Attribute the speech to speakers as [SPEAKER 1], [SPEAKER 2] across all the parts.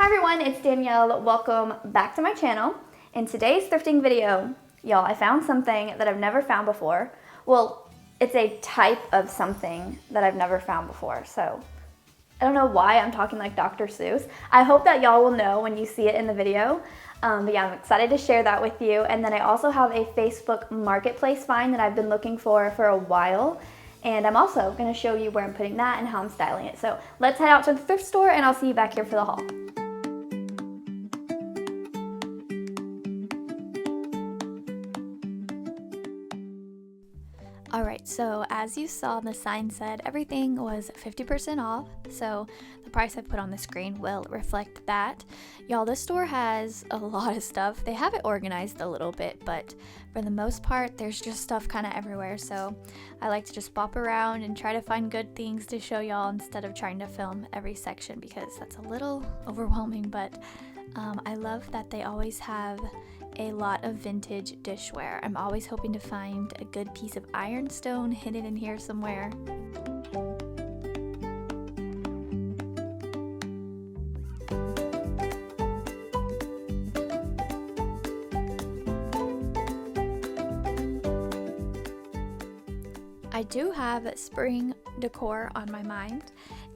[SPEAKER 1] Hi everyone, it's Danielle. Welcome back to my channel. In today's thrifting video, y'all, I found something that I've never found before. Well, it's a type of something that I've never found before. So I don't know why I'm talking like Dr. Seuss. I hope that y'all will know when you see it in the video. But yeah, I'm excited to share that with you. And then I also have a Facebook Marketplace find that I've been looking for a while. And I'm also going to show you where I'm putting that and how I'm styling it. So let's head out to the thrift store and I'll see you back here for the haul. Alright, so as you saw, the sign said everything was 50% off, so the price I put on the screen will reflect that. Y'all, this store has a lot of stuff. They have it organized a little bit, but for the most part, there's just stuff kind of everywhere, so I like to just bop around and try to find good things to show y'all instead of trying to film every section because that's a little overwhelming, but I love that they always have a lot of vintage dishware. I'm always hoping to find a good piece of ironstone hidden in here somewhere. I do have spring decor on my mind,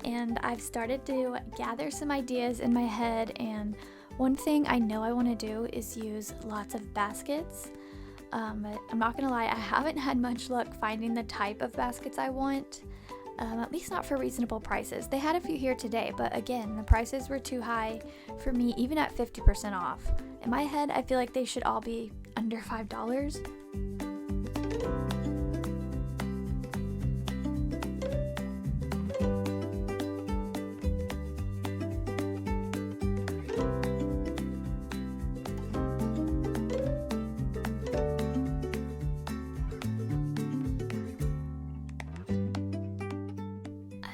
[SPEAKER 1] and I've started to gather some ideas in my head, and one thing I know I want to do is use lots of baskets, but I'm not gonna lie, I haven't had much luck finding the type of baskets I want, at least not for reasonable prices. They had a few here today, but again, the prices were too high for me, even at 50% off. In my head, I feel like they should all be under $5.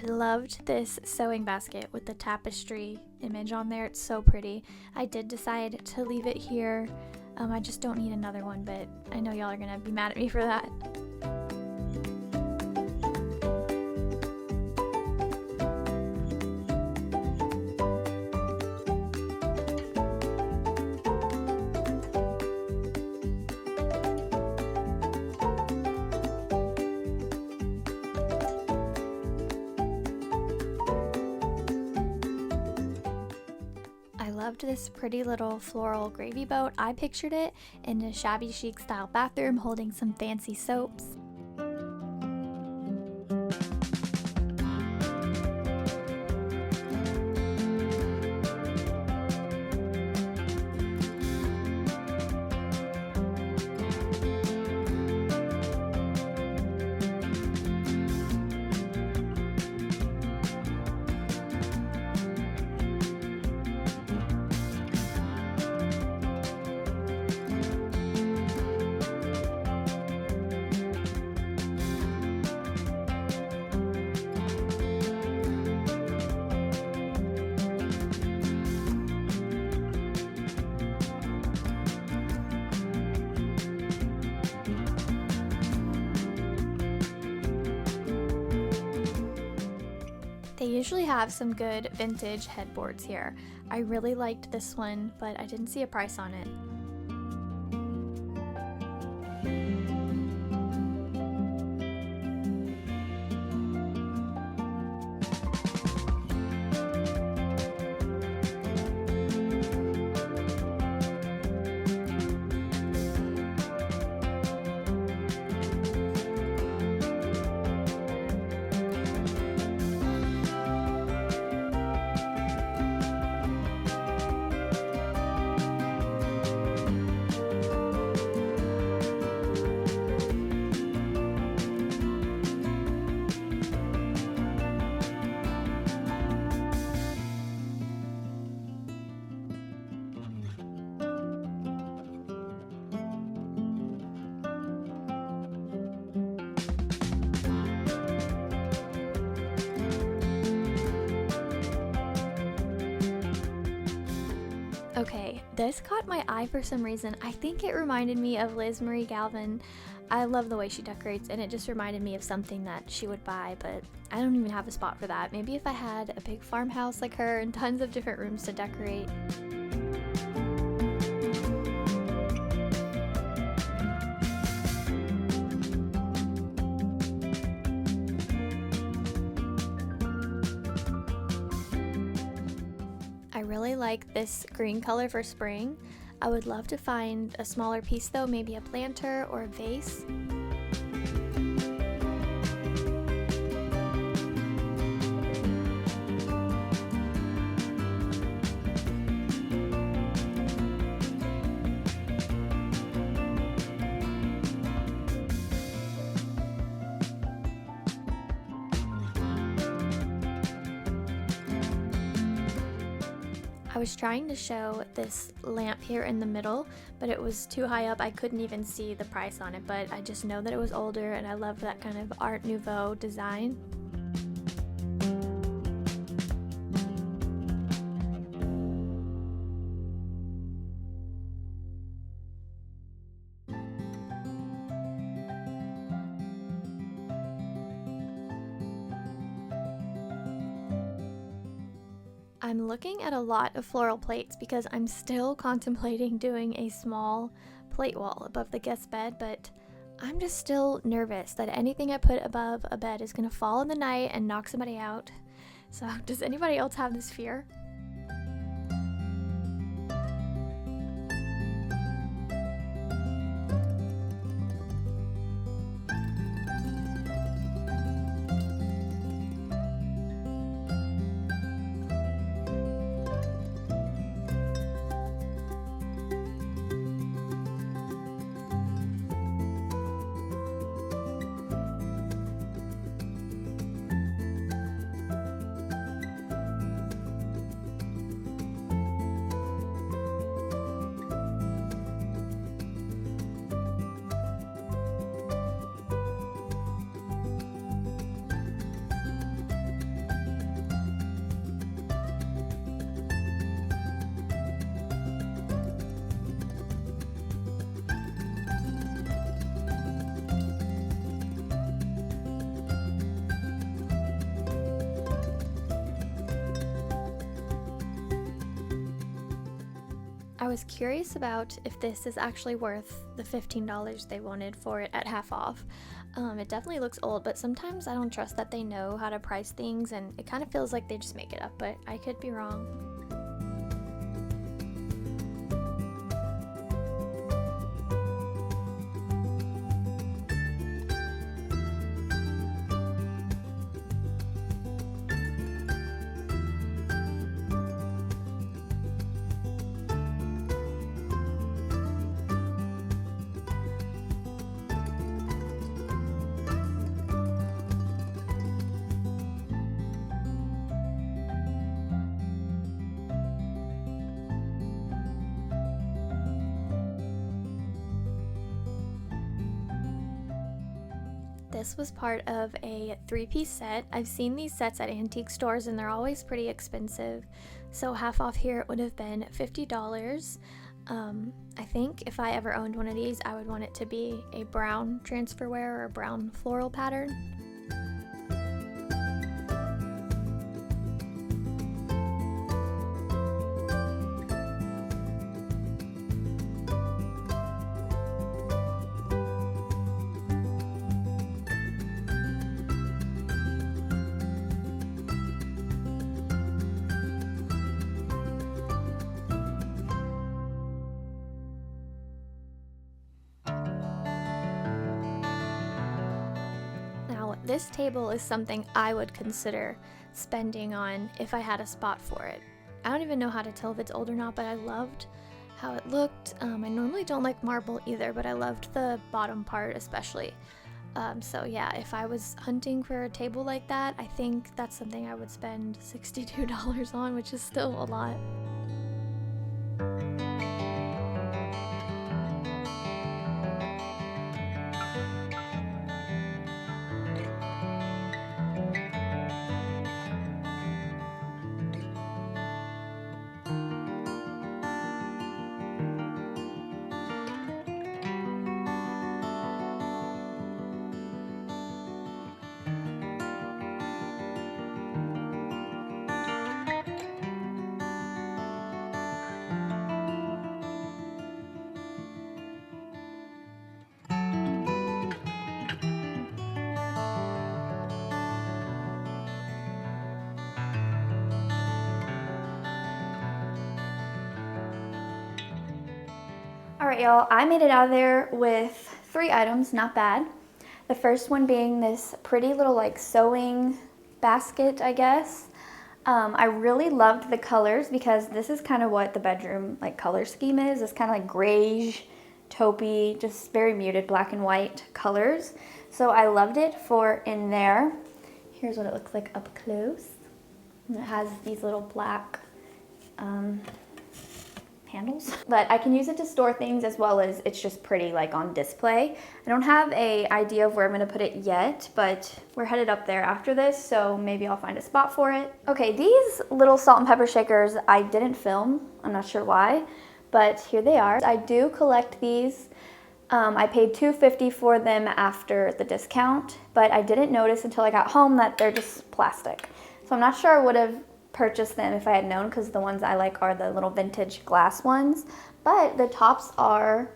[SPEAKER 1] I loved this sewing basket with the tapestry image on there. It's so pretty. I did decide to leave it here. I just don't need another one, but I know y'all are gonna be mad at me for that. Loved this pretty little floral gravy boat. I pictured it in a shabby chic style bathroom holding some fancy soaps. They usually have some good vintage headboards here. I really liked this one, but I didn't see a price on it. Okay, this caught my eye for some reason. I think it reminded me of Liz Marie Galvin. I love the way she decorates, and it just reminded me of something that she would buy, but I don't even have a spot for that. Maybe if I had a big farmhouse like her and tons of different rooms to decorate. I really like this green color for spring. I would love to find a smaller piece though, maybe a planter or a vase. I was trying to show this lamp here in the middle, but it was too high up. I couldn't even see the price on it, but I just know that it was older and I love that kind of Art Nouveau design. I'm looking at a lot of floral plates because I'm still contemplating doing a small plate wall above the guest bed, but I'm just still nervous that anything I put above a bed is gonna fall in the night and knock somebody out. So does anybody else have this fear? I was curious about if this is actually worth the $15 they wanted for it at half off. It definitely looks old, but sometimes I don't trust that they know how to price things, and it kind of feels like they just make it up, but I could be wrong. This was part of a 3-piece set. I've seen these sets at antique stores and they're always pretty expensive. So half off here it would have been $50. I think if I ever owned one of these, I would want it to be a brown transferware or a brown floral pattern. This table is something I would consider spending on if I had a spot for it. I don't even know how to tell if it's old or not, but I loved how it looked. I normally don't like marble either, but I loved the bottom part especially. So yeah, if I was hunting for a table like that, I think that's something I would spend $62 on, which is still a lot. Alright y'all, I made it out of there with 3 items, not bad. The first one being this pretty little like sewing basket, I guess. I really loved the colors because this is kind of what the bedroom like color scheme is. It's kind of like grayish, taupey, just very muted black and white colors. So I loved it for in there. Here's what it looks like up close. And it has these little black handles. But I can use it to store things as well as it's just pretty like on display. I don't have an idea of where I'm gonna put it yet, but we're headed up there after this, so maybe I'll find a spot for it. Okay, these little salt and pepper shakers I didn't film. I'm not sure why, but here they are. I do collect these. I paid $2.50 for them after the discount, but I didn't notice until I got home that they're just plastic. So I'm not sure I would have purchased them if I had known, because the ones I like are the little vintage glass ones, but the tops are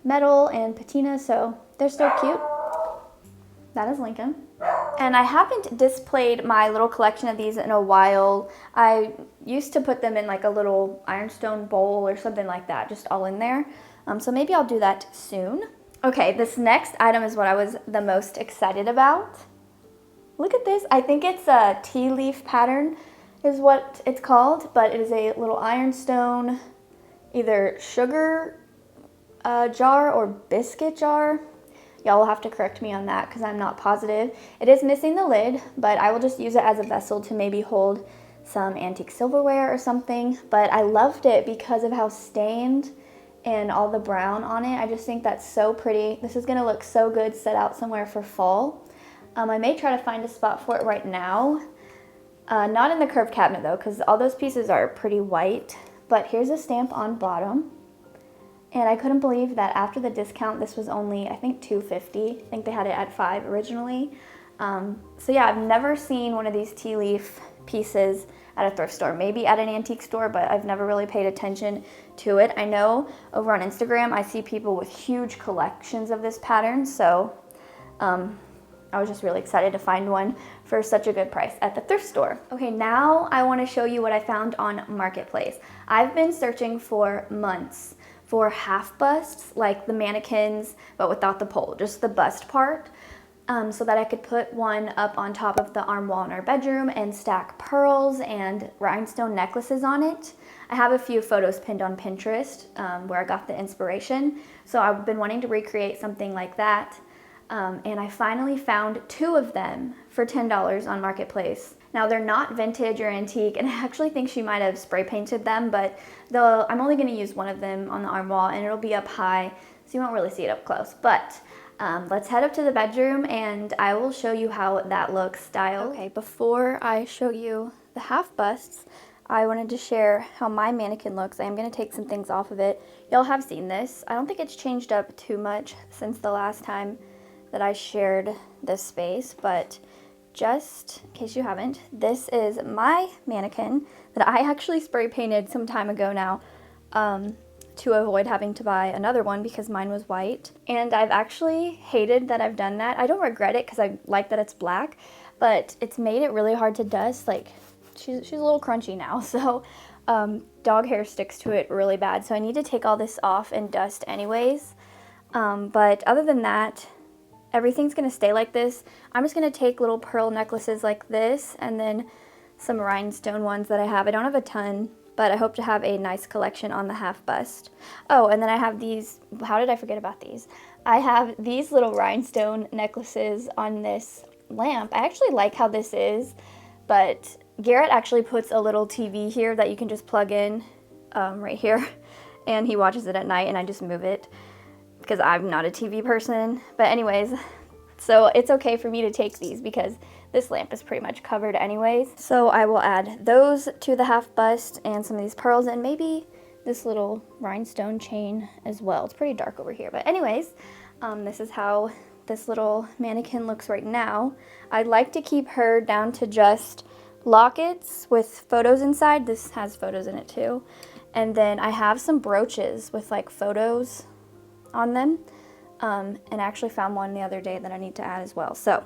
[SPEAKER 1] metal and patina, so they're still cute. That is Lincoln. And I haven't displayed my little collection of these in a while. I used to put them in like a little ironstone bowl or something like that, just all in there. So maybe I'll do that soon. Okay, this next item is what I was the most excited about. Look at this. I think it's a tea leaf pattern is what it's called, but it is a little ironstone, either sugar jar or biscuit jar. Y'all will have to correct me on that because I'm not positive. It is missing the lid, but I will just use it as a vessel to maybe hold some antique silverware or something. But I loved it because of how stained and all the brown on it. I just think that's so pretty. This is gonna look so good set out somewhere for fall. I may try to find a spot for it right now. Not in the curved cabinet though, because all those pieces are pretty white. But here's a stamp on bottom. And I couldn't believe that after the discount, this was only, I think, $2.50. I think they had it at $5 originally. So yeah, I've never seen one of these tea leaf pieces at a thrift store. Maybe at an antique store, but I've never really paid attention to it. I know over on Instagram, I see people with huge collections of this pattern. So I was just really excited to find one for such a good price at the thrift store. Okay, now I want to show you what I found on Marketplace. I've been searching for months for half busts, like the mannequins, but without the pole, just the bust part, so that I could put one up on top of the arm wall in our bedroom and stack pearls and rhinestone necklaces on it. I have a few photos pinned on Pinterest where I got the inspiration, so I've been wanting to recreate something like that. And I finally found 2 of them for $10 on Marketplace. Now they're not vintage or antique, and I actually think she might have spray painted them, but I'm only going to use one of them on the arm wall, and it'll be up high, so you won't really see it up close. But let's head up to the bedroom, and I will show you how that looks styled. Okay, before I show you the half busts, I wanted to share how my mannequin looks. I am going to take some things off of it. Y'all have seen this. I don't think it's changed up too much since the last time that I shared this space, but just in case you haven't, this is my mannequin that I actually spray painted some time ago now to avoid having to buy another one because mine was white. And I've actually hated that I've done that. I don't regret it because I like that it's black, but it's made it really hard to dust. Like she's a little crunchy now, so dog hair sticks to it really bad. So I need to take all this off and dust anyways. But other than that, everything's gonna stay like this. I'm just gonna take little pearl necklaces like this and then some rhinestone ones that I have. I don't have a ton, but I hope to have a nice collection on the half bust. Oh, and then I have these, how did I forget about these? I have these little rhinestone necklaces on this lamp. I actually like how this is, but Garrett actually puts a little TV here that you can just plug in right here, and he watches it at night and I just move it, because I'm not a TV person. But anyways, so it's okay for me to take these because this lamp is pretty much covered anyways. So I will add those to the half bust and some of these pearls and maybe this little rhinestone chain as well. It's pretty dark over here. But anyways, this is how this little mannequin looks right now. I'd like to keep her down to just lockets with photos inside. This has photos in it too. And then I have some brooches with like photos on them, and I actually found one the other day that I need to add as well. So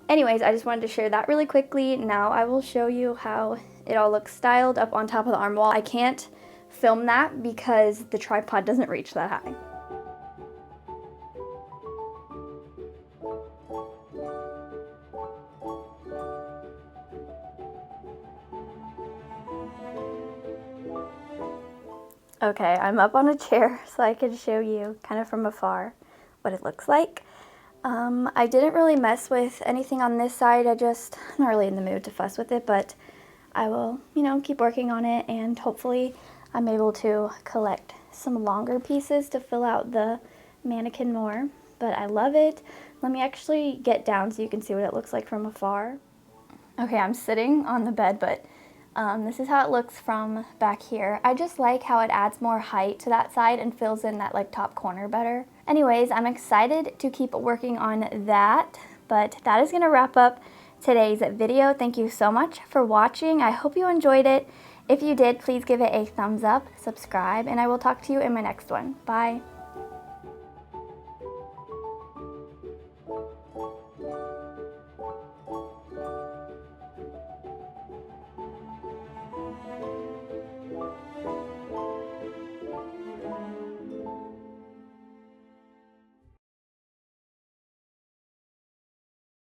[SPEAKER 1] anyways, I just wanted to share that really quickly. Now I will show you how it all looks styled up on top of the arm wall. I can't film that because the tripod doesn't reach that high. Okay, I'm up on a chair so I can show you kind of from afar what it looks like. I didn't really mess with anything on this side. I'm not really in the mood to fuss with it, but I will, keep working on it, and hopefully I'm able to collect some longer pieces to fill out the mannequin more. But I love it. Let me actually get down so you can see what it looks like from afar. Okay, I'm sitting on the bed, but this is how it looks from back here. I just like how it adds more height to that side and fills in that top corner better. Anyways, I'm excited to keep working on that, but that is going to wrap up today's video. Thank you so much for watching. I hope you enjoyed it. If you did, please give it a thumbs up, subscribe, and I will talk to you in my next one. Bye.